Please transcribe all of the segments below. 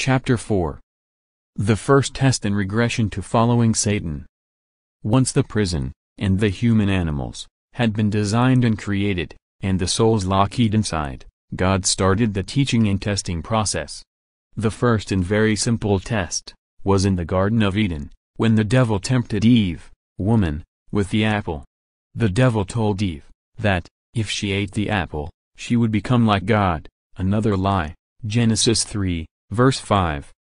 Chapter 4. The first test in regression to following Satan. Once the prison, and the human animals, had been designed and created, and the souls locked inside, God started the teaching and testing process. The first and very simple test was in the Garden of Eden, when the devil tempted Eve, woman, with the apple. The devil told Eve that, if she ate the apple, she would become like God, another lie, Genesis 3, verse 5.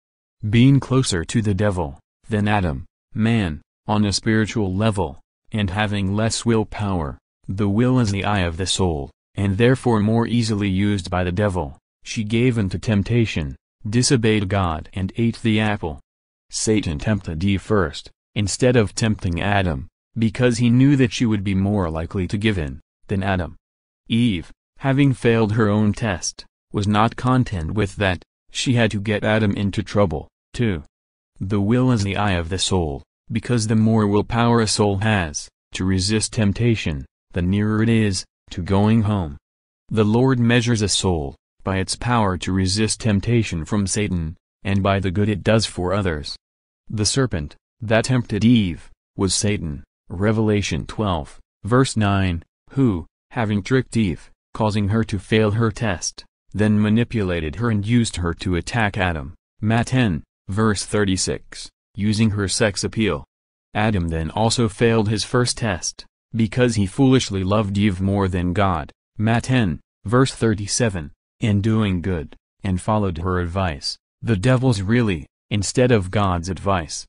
Being closer to the devil than Adam, man, on a spiritual level, and having less willpower, the will is the eye of the soul, and therefore more easily used by the devil, she gave in to temptation, disobeyed God and ate the apple. Satan tempted Eve first, instead of tempting Adam, because he knew that she would be more likely to give in than Adam. Eve, having failed her own test, was not content with that, she had to get Adam into trouble, too. The will is the eye of the soul, because the more willpower a soul has to resist temptation, the nearer it is to going home. The Lord measures a soul by its power to resist temptation from Satan, and by the good it does for others. The serpent that tempted Eve was Satan, Revelation 12, verse 9, who, having tricked Eve, causing her to fail her test, then manipulated her and used her to attack Adam, Matt 10, verse 36, using her sex appeal. Adam then also failed his first test, because he foolishly loved Eve more than God, Matt 10, verse 37, in doing good, and followed her advice, the devil's really, instead of God's advice.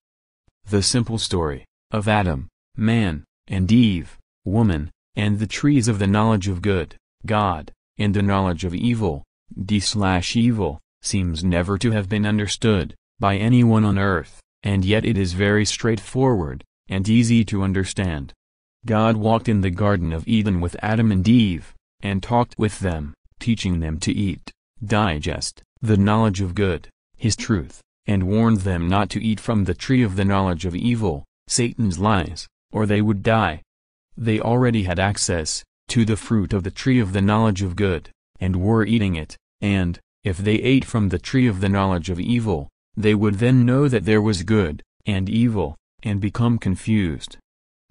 The simple story of Adam, man, and Eve, woman, and the trees of the knowledge of good, God, and the knowledge of evil, D/evil, seems never to have been understood by anyone on earth, and yet it is very straightforward and easy to understand. God walked in the Garden of Eden with Adam and Eve, and talked with them, teaching them to eat, digest, the knowledge of good, his truth, and warned them not to eat from the tree of the knowledge of evil, Satan's lies, or they would die. They already had access to the fruit of the tree of the knowledge of good, and were eating it, and, if they ate from the tree of the knowledge of evil, they would then know that there was good and evil, and become confused.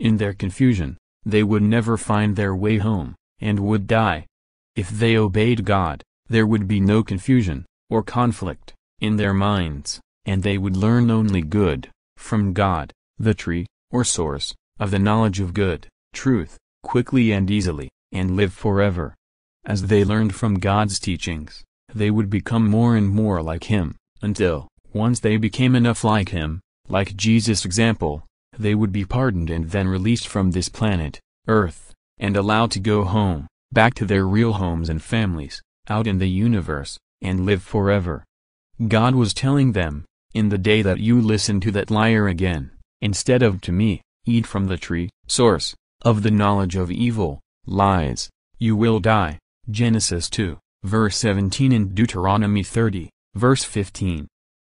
In their confusion, they would never find their way home, and would die. If they obeyed God, there would be no confusion, or conflict, in their minds, and they would learn only good, from God, the tree, or source, of the knowledge of good, truth, quickly and easily, and live forever. As they learned from God's teachings, they would become more and more like Him, until, once they became enough like Him, like Jesus' example, they would be pardoned and then released from this planet, Earth, and allowed to go home, back to their real homes and families, out in the universe, and live forever. God was telling them, in the day that you listen to that liar again, instead of to me, eat from the tree, source, of the knowledge of evil, lies, you will die, Genesis 2, verse 17 and Deuteronomy 30, verse 15.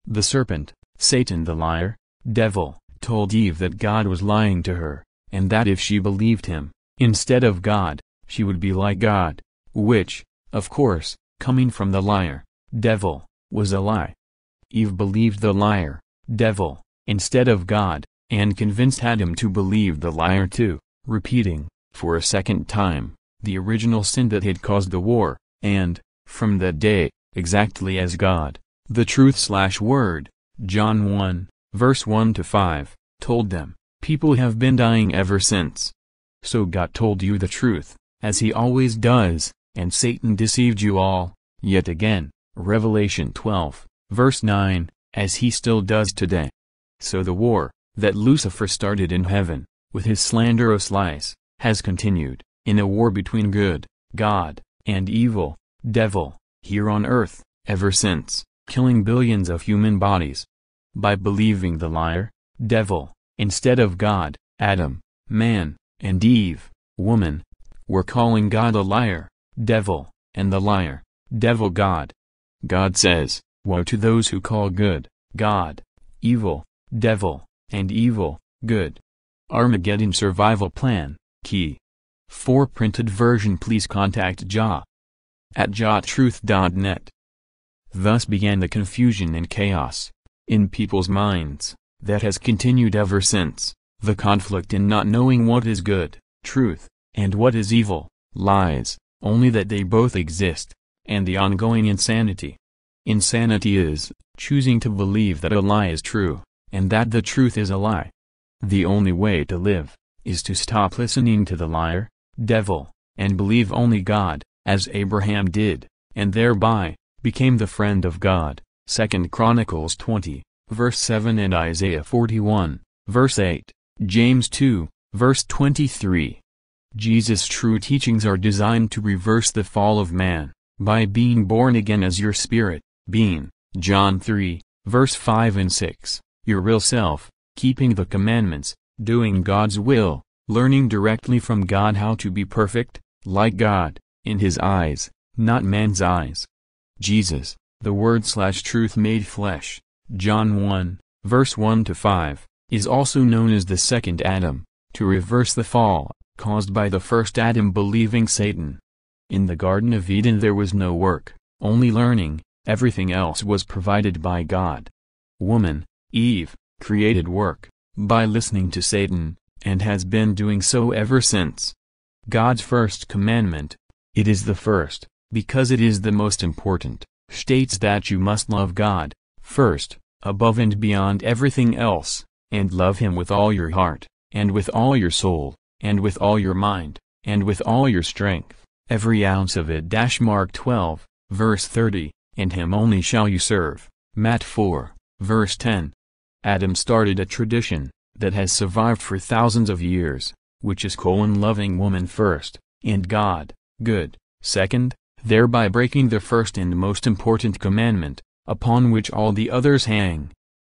The serpent, Satan the liar, devil, told Eve that God was lying to her, and that if she believed him, instead of God, she would be like God, which, of course, coming from the liar, devil, was a lie. Eve believed the liar, devil, instead of God, and convinced Adam to believe the liar too, repeating, for a second time, the original sin that had caused the war, and, from that day, exactly as God, the truth/word, John 1, verse 1-5, told them, people have been dying ever since. So God told you the truth, as he always does, and Satan deceived you all, yet again, Revelation 12, verse 9, as he still does today. So the war, that Lucifer started in heaven, with his slanderous lies, has continued, in a war between good, God, and evil, devil, here on earth, ever since, killing billions of human bodies. By believing the liar, devil, instead of God, Adam, man, and Eve, woman, we're calling God a liar, devil, and the liar, devil God. God says, woe to those who call good, God, evil, devil, and evil, good. Armageddon Survival Plan, Key. For printed version please contact JAH at jahtruth.net. Thus began the confusion and chaos in people's minds that has continued ever since, the conflict in not knowing what is good, truth, and what is evil, lies, only that they both exist, and the ongoing insanity. Insanity is choosing to believe that a lie is true, and that the truth is a lie. The only way to live is to stop listening to the liar, devil, and believe only God, as Abraham did, and thereby became the friend of God. 2 Chronicles 20, verse 7 and Isaiah 41, verse 8, James 2, verse 23. Jesus' true teachings are designed to reverse the fall of man, by being born again as your spirit, being, John 3, verse 5 and 6, your real self, keeping the commandments, doing God's will, learning directly from God how to be perfect, like God, in His eyes, not man's eyes. Jesus, the Word/Truth made flesh, John 1, verse 1-5, is also known as the second Adam, to reverse the fall caused by the first Adam believing Satan. In the Garden of Eden there was no work, only learning, everything else was provided by God. Woman, Eve, created work, by listening to Satan, and has been doing so ever since. God's first commandment, it is the first, because it is the most important, states that you must love God, first, above and beyond everything else, and love Him with all your heart, and with all your soul, and with all your mind, and with all your strength, every ounce of it. Mark 12, verse 30, and Him only shall you serve, Matt 4, verse 10. Adam started a tradition that has survived for thousands of years, which is loving woman first, and God, good, second, thereby breaking the first and most important commandment, upon which all the others hang.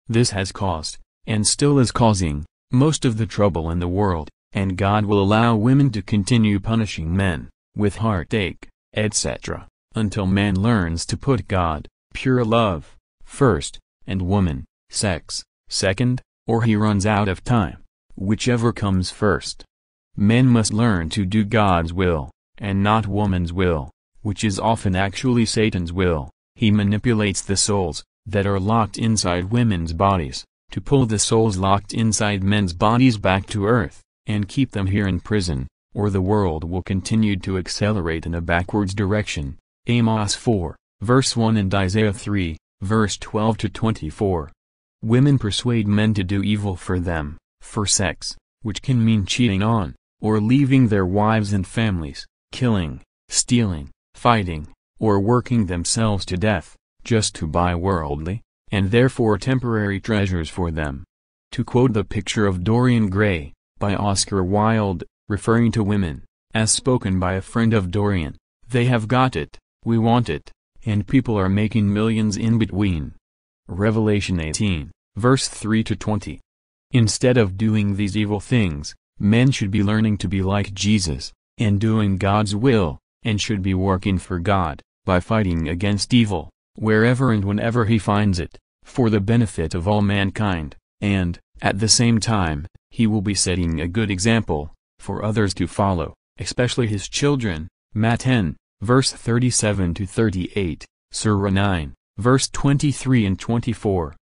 This has caused, and still is causing, most of the trouble in the world, and God will allow women to continue punishing men, with heartache, etc., until man learns to put God, pure love, first, and woman, sex, second, or he runs out of time, whichever comes first. Men must learn to do God's will, and not woman's will, which is often actually Satan's will. He manipulates the souls that are locked inside women's bodies, to pull the souls locked inside men's bodies back to earth, and keep them here in prison, or the world will continue to accelerate in a backwards direction. Amos 4, verse 1 and Isaiah 3, verse 12-24. Women persuade men to do evil for them, for sex, which can mean cheating on, or leaving their wives and families, killing, stealing, fighting, or working themselves to death, just to buy worldly, and therefore temporary treasures for them. To quote the picture of Dorian Gray, by Oscar Wilde, referring to women, as spoken by a friend of Dorian, they have got it, we want it, and people are making millions in between. Revelation 18, verse 3-20. Instead of doing these evil things, men should be learning to be like Jesus, and doing God's will, and should be working for God, by fighting against evil, wherever and whenever he finds it, for the benefit of all mankind, and, at the same time, he will be setting a good example, for others to follow, especially his children. Matt 10, verse 37-38, Surah 9, verse 23 and 24.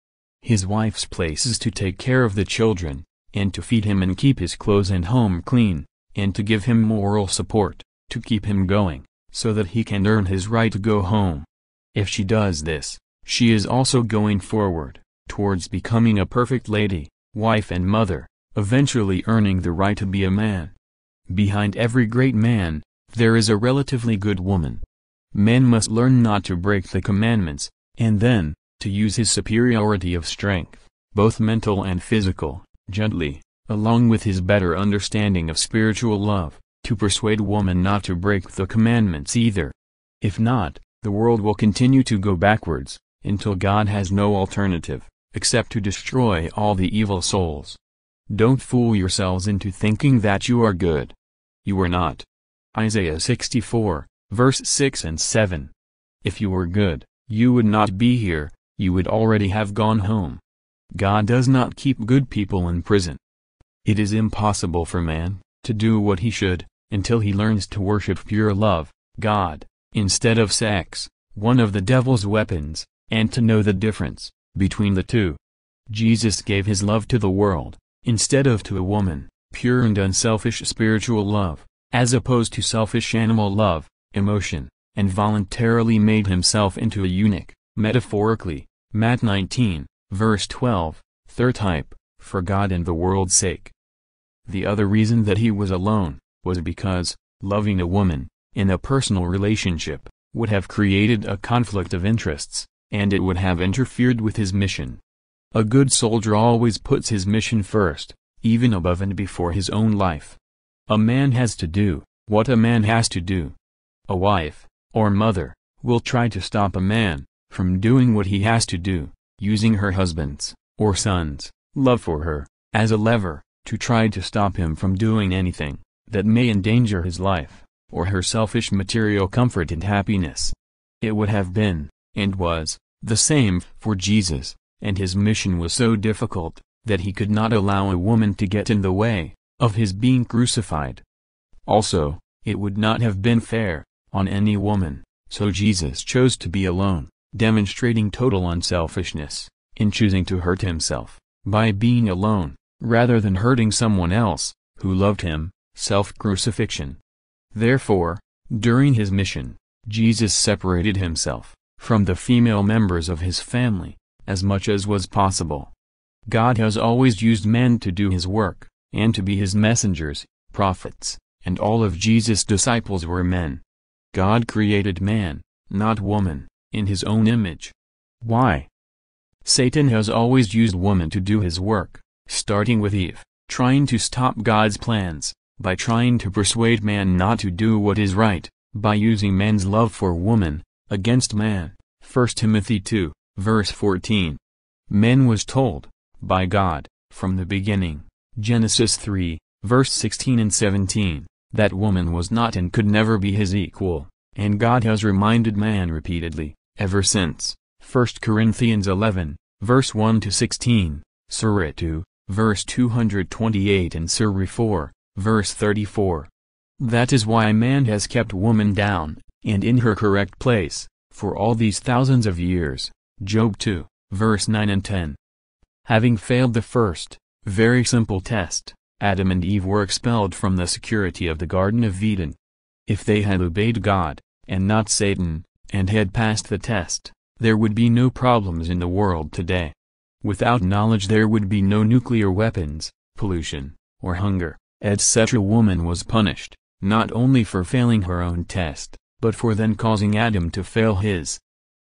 His wife's place is to take care of the children, and to feed him and keep his clothes and home clean, and to give him moral support, to keep him going, so that he can earn his right to go home. If she does this, she is also going forward, towards becoming a perfect lady, wife and mother, eventually earning the right to be a man. Behind every great man, there is a relatively good woman. Men must learn not to break the commandments, and then, to use his superiority of strength, both mental and physical, gently, along with his better understanding of spiritual love, to persuade woman not to break the commandments either. If not, the world will continue to go backwards, until God has no alternative, except to destroy all the evil souls. Don't fool yourselves into thinking that you are good. You are not. Isaiah 64, verse 6 and 7. If you were good, you would not be here, you would already have gone home. God does not keep good people in prison. It is impossible for man to do what he should, until he learns to worship pure love, God, instead of sex, one of the devil's weapons, and to know the difference between the two. Jesus gave his love to the world, instead of to a woman, pure and unselfish spiritual love, as opposed to selfish animal love, emotion, and voluntarily made himself into a eunuch, metaphorically, Matt 19, verse 12, third type, for God and the world's sake. The other reason that he was alone, was because, loving a woman, in a personal relationship, would have created a conflict of interests, and it would have interfered with his mission. A good soldier always puts his mission first, even above and before his own life. A man has to do what a man has to do. A wife, or mother, will try to stop a man from doing what he has to do, using her husband's, or son's, love for her, as a lever, to try to stop him from doing anything that may endanger his life, or her selfish material comfort and happiness. It would have been, and was, the same for Jesus, and his mission was so difficult, that he could not allow a woman to get in the way of his being crucified. Also, it would not have been fair on any woman, so Jesus chose to be alone, demonstrating total unselfishness in choosing to hurt himself by being alone, rather than hurting someone else who loved him, self-crucifixion. Therefore, during his mission, Jesus separated himself from the female members of his family, as much as was possible. God has always used men to do his work, and to be his messengers, prophets, and all of Jesus' disciples were men. God created man, not woman, in his own image. Why? Satan has always used woman to do his work, starting with Eve, trying to stop God's plans, by trying to persuade man not to do what is right, by using man's love for woman, against man. 1 Timothy 2, verse 14. Man was told, by God, from the beginning, Genesis 3, verse 16 and 17, that woman was not and could never be his equal, and God has reminded man repeatedly, ever since, 1 Corinthians 11, verse 1 to 16, Surah 2, verse 228 and Surah 4, verse 34. That is why man has kept woman down, and in her correct place, for all these thousands of years, Job 2, verse 9 and 10. Having failed the first, very simple test, Adam and Eve were expelled from the security of the Garden of Eden. If they had obeyed God, and not Satan, and had passed the test, there would be no problems in the world today. Without knowledge there would be no nuclear weapons, pollution, or hunger, etc. Woman was punished, not only for failing her own test, but for then causing Adam to fail his.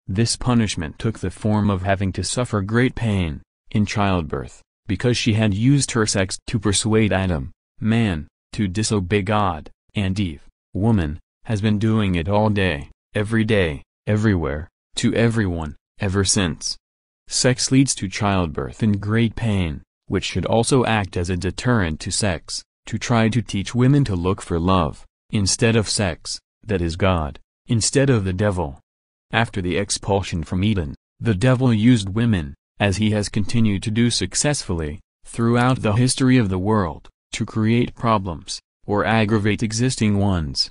This punishment took the form of having to suffer great pain in childbirth, because she had used her sex to persuade Adam, man, to disobey God, and Eve, woman, has been doing it all day, everywhere, to everyone, ever since. Sex leads to childbirth and great pain, which should also act as a deterrent to sex, to try to teach women to look for love, instead of sex, that is God, instead of the devil. After the expulsion from Eden, the devil used women, as he has continued to do successfully, throughout the history of the world, to create problems, or aggravate existing ones.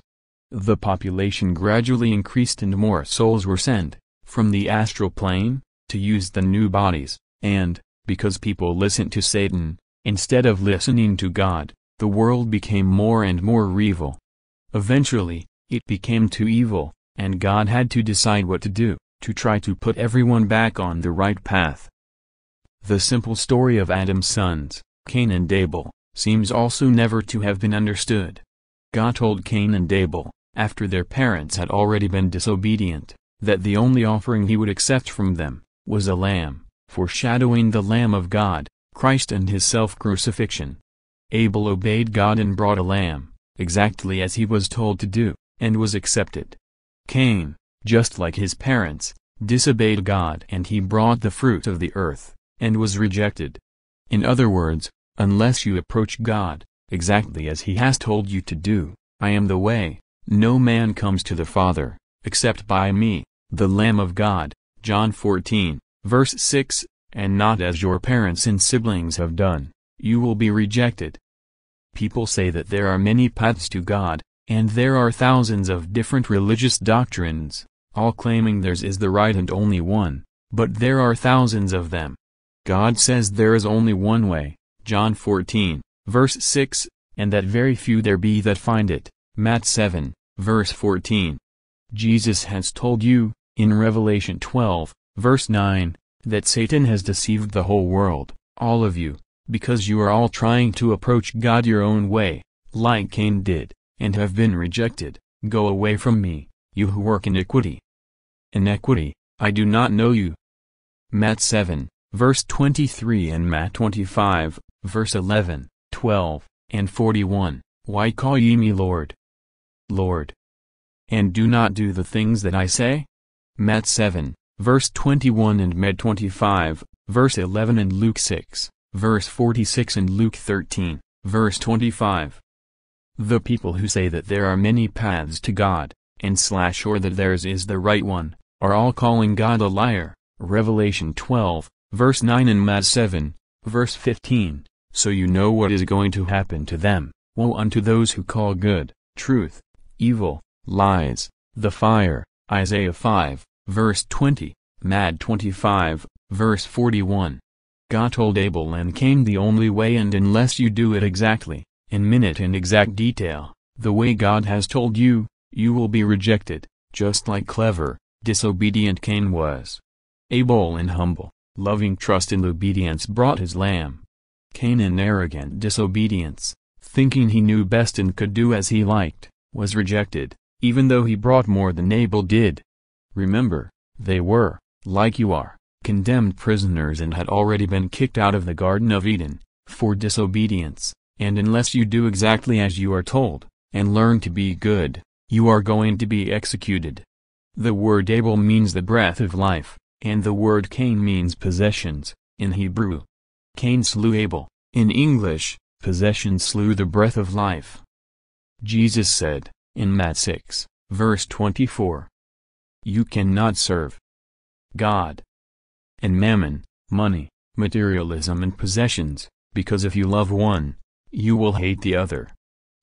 The population gradually increased and more souls were sent, from the astral plane, to use the new bodies, and, because people listened to Satan, instead of listening to God, the world became more and more evil. Eventually, it became too evil, and God had to decide what to do, to try to put everyone back on the right path. The simple story of Adam's sons, Cain and Abel, seems also never to have been understood. God told Cain and Abel, after their parents had already been disobedient, that the only offering he would accept from them was a lamb, foreshadowing the Lamb of God, Christ and his self-crucifixion. Abel obeyed God and brought a lamb, exactly as he was told to do, and was accepted. Cain, just like his parents, disobeyed God and he brought the fruit of the earth, and was rejected. In other words, unless you approach God, exactly as he has told you to do, I am the way, no man comes to the Father, except by me, the Lamb of God, John 14, verse 6, and not as your parents and siblings have done, you will be rejected. People say that there are many paths to God, and there are thousands of different religious doctrines, all claiming theirs is the right and only one, but there are thousands of them. God says there is only one way, John 14, verse 6, and that very few there be that find it, Matt 7, verse 14. Jesus has told you, in Revelation 12, verse 9, that Satan has deceived the whole world, all of you, because you are all trying to approach God your own way, like Cain did, and have been rejected. Go away from me, you who work iniquity. Iniquity, I do not know you. Matt 7, verse 23 and Matt 25, verse 11, 12, and 41, why call ye me Lord, Lord, and do not do the things that I say? Matt 7, verse 21 and Matt 25, verse 11 and Luke 6, verse 46 and Luke 13, verse 25. The people who say that there are many paths to God, or that theirs is the right one, are all calling God a liar, Revelation 12, verse 9 and Matt 7, verse 15, so you know what is going to happen to them. Woe unto those who call good, truth, evil, lies, the fire, Isaiah 5, verse 20, Matt 25, verse 41. God told Abel and Cain the only way, and unless you do it exactly, in minute and exact detail, the way God has told you, you will be rejected, just like clever, disobedient Cain was. Abel in humble, loving trust and obedience brought his lamb. Cain in arrogant disobedience, thinking he knew best and could do as he liked, was rejected, even though he brought more than Abel did. Remember, they were, like you are, condemned prisoners and had already been kicked out of the Garden of Eden, for disobedience, and unless you do exactly as you are told, and learn to be good, you are going to be executed. The word Abel means the breath of life, and the word Cain means possessions, in Hebrew. Cain slew Abel, in English, possessions slew the breath of life. Jesus said, in Matt 6, verse 24, you cannot serve God and mammon, money, materialism and possessions, because if you love one, you will hate the other.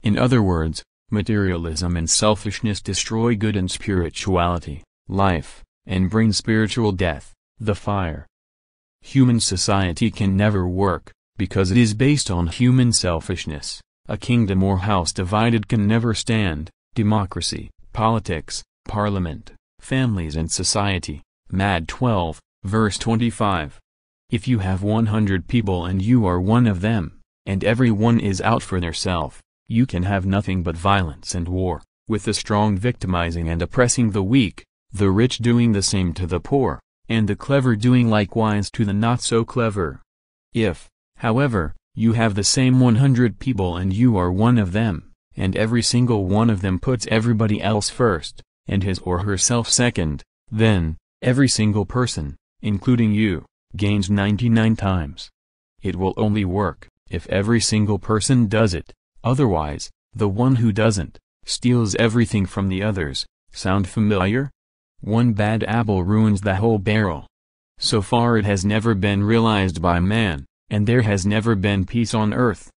In other words, materialism and selfishness destroy good and spirituality, life, and bring spiritual death, the fire. Human society can never work, because it is based on human selfishness. A kingdom or house divided can never stand. Democracy, politics, parliament, families and society, Matt 12, verse 25. If you have 100 people and you are one of them, and everyone is out for theirself, you can have nothing but violence and war, with the strong victimizing and oppressing the weak, the rich doing the same to the poor, and the clever doing likewise to the not-so-clever. If, however, you have the same 100 people and you are one of them, and every single one of them puts everybody else first, and his or herself second, then, every single person, including you, gains 99 times. It will only work if every single person does it, otherwise, the one who doesn't, steals everything from the others. Sound familiar? One bad apple ruins the whole barrel. So far it has never been realized by man, and there has never been peace on earth,